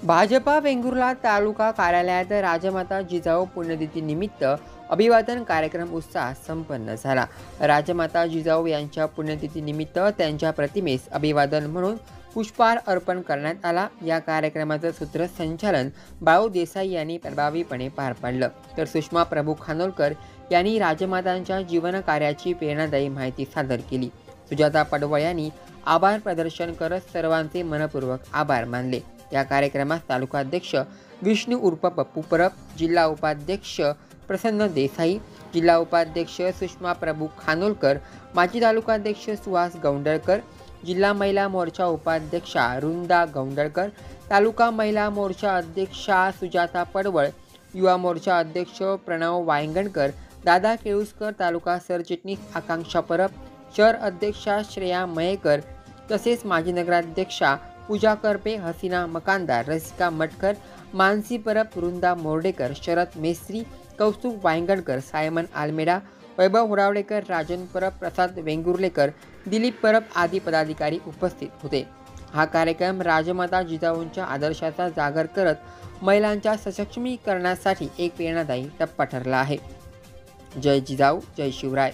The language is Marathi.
भाजपा वेंगुर्ला तालुका कार्यालयात राजमाता जिजाऊ पुण्यतिथीनिमित्त अभिवादन कार्यक्रम उत्साहात संपन्न झाला। राजमाता जिजाऊ यांच्या पुण्यतिथीनिमित्त त्यांच्या प्रतिमेस अभिवादन म्हणून पुष्पहार अर्पण करण्यात आला। या कार्यक्रमाचं सूत्रसंचालन बाळू देसाई यांनी प्रभावीपणे पार पाडलं, तर सुषमा प्रभू खानोलकर यांनी राजमातांच्या जीवन कार्याची प्रेरणादायी माहिती सादर केली। सुजाता पडवळ यांनी आभार प्रदर्शन करत सर्वांचे मनपूर्वक आभार मानले। या कार्यक्रमात तालुकाध्यक्ष विष्णू उर्फ पप्पू परब, जिल्हा उपाध्यक्ष प्रसन्न देसाई, जिल्हा उपाध्यक्ष सुषमा प्रभू खानोलकर, माजी तालुकाध्यक्ष सुहास गौंडळकर, जिल्हा महिला मोर्चा उपाध्यक्षा रुंदा गौंडळकर, तालुका महिला मोर्चा अध्यक्षा सुजाता पडवळ, युवा मोर्चा अध्यक्ष प्रणव वायंगणकर, दादा केळुसकर, तालुका सरचिटणीस आकांक्षा परब, शहर अध्यक्षा श्रेया मयेकर, तसेच माजी नगराध्यक्षा पूजा करपे, हसीना मकानदार, रसिका मटकर, मानसी परब, वृंदा मोर्डेकर, शरद मेस्त्री, कौस्तुभ वायंगणकर, सायमन आलमेडा, वैभव हुरावडेकर, राजन परब, प्रसाद वेंगुर्लेकर, दिलीप परब आदी पदाधिकारी उपस्थित होते। हा कार्यक्रम राजमाता जिजाऊंच्या आदर्शाचा जागर करत महिलांच्या सक्षमीकरणासाठी एक प्रेरणादायी टप्पा ठरला आहे। जय जिजाऊ, जय शिवराय।